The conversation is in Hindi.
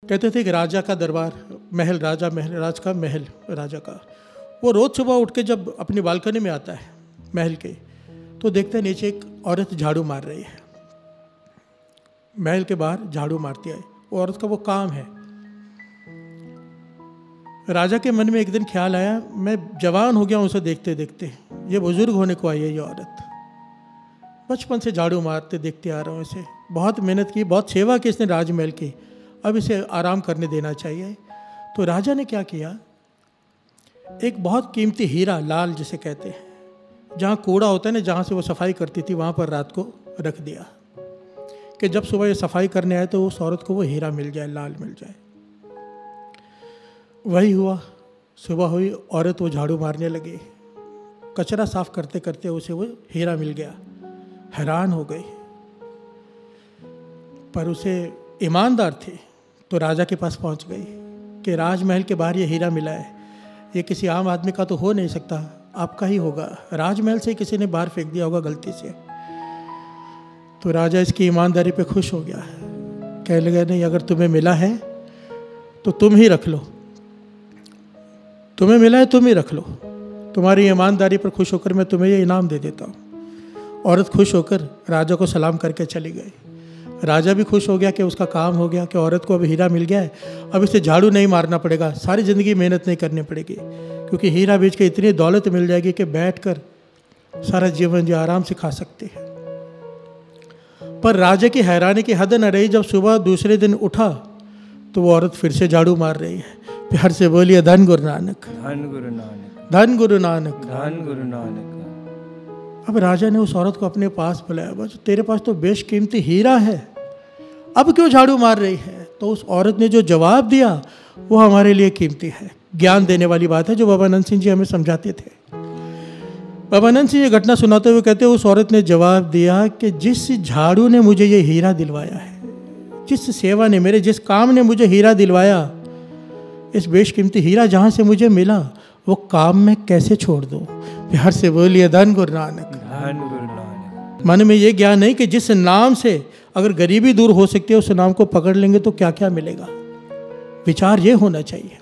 कहते थे कि राजा का दरबार, महल, राज का महल राजा का, वो रोज़ सुबह उठ के जब अपनी बालकनी में आता है महल के, तो देखते हैं नीचे एक औरत झाड़ू मार रही है। महल के बाहर झाड़ू मारती है, वो औरत का वो काम है। राजा के मन में एक दिन ख्याल आया, मैं जवान हो गया उसे देखते देखते, ये बुजुर्ग होने को आई है ये औरत, बचपन से झाड़ू मारते देखते आ रहा हूँ इसे, बहुत मेहनत की, बहुत सेवा की इसने राजमहल की, अब इसे आराम करने देना चाहिए। तो राजा ने क्या किया, एक बहुत कीमती हीरा, लाल जिसे कहते हैं, जहाँ कूड़ा होता है ना, जहाँ से वो सफाई करती थी, वहाँ पर रात को रख दिया कि जब सुबह ये सफाई करने आए तो उस औरत को वो हीरा मिल जाए, लाल मिल जाए। वही हुआ, सुबह हुई, औरत वो झाड़ू मारने लगी, कचरा साफ करते करते उसे वो हीरा मिल गया। हैरान हो गई, पर उसे ईमानदार थी तो राजा के पास पहुंच गई कि राजमहल के बाहर ये हीरा मिला है, ये किसी आम आदमी का तो हो नहीं सकता, आपका ही होगा, राजमहल से किसी ने बाहर फेंक दिया होगा गलती से। तो राजा इसकी ईमानदारी पे खुश हो गया, कहने लगा नहीं, अगर तुम्हें मिला है तो तुम ही रख लो, तुम्हें मिला है तुम ही रख लो, तुम्हारी ईमानदारी पर खुश होकर मैं तुम्हें ये इनाम दे देता हूँ। औरत खुश होकर राजा को सलाम करके चली गई। राजा भी खुश हो गया कि उसका काम हो गया, कि औरत को अब हीरा मिल गया है, अब इसे झाड़ू नहीं मारना पड़ेगा, सारी ज़िंदगी मेहनत नहीं करनी पड़ेगी, क्योंकि हीरा बेच के इतनी दौलत मिल जाएगी कि बैठकर सारा जीवन जो आराम से खा सकते हैं। पर राजा की हैरानी की हद न रही, जब सुबह दूसरे दिन उठा तो वो औरत फिर से झाड़ू मार रही है। प्यार से बोलिए धन गुरु नानक, धन गुरु नानक, धन गुरु नानक, धन गुरु नानक। अब राजा ने उस औरत को अपने पास बुलाया, बस तेरे पास तो बेशकीमती हीरा है, अब क्यों झाड़ू मार रही है? तो उस औरत ने जो जवाब दिया वो हमारे लिए कीमती है, ज्ञान देने वाली बात है, जो बाबा नंद सिंह जी हमें समझाते थे। बाबा नंद सिंह ये घटना सुनाते हुए कहते, उस औरत ने जवाब दिया कि जिस झाड़ू ने मुझे ये हीरा दिलवाया है, जिस सेवा ने, मेरे जिस काम ने मुझे हीरा दिलवाया, इस बेशकीमती हीरा जहाँ से मुझे मिला, वो काम मैं कैसे छोड़ दूँ? प्यार से बोलिए धन गुरु नानक, धन गुरु नानक। मन में ये ज्ञान नहीं कि जिस नाम से अगर गरीबी दूर हो सकती है, उस नाम को पकड़ लेंगे तो क्या क्या मिलेगा। विचार ये होना चाहिए।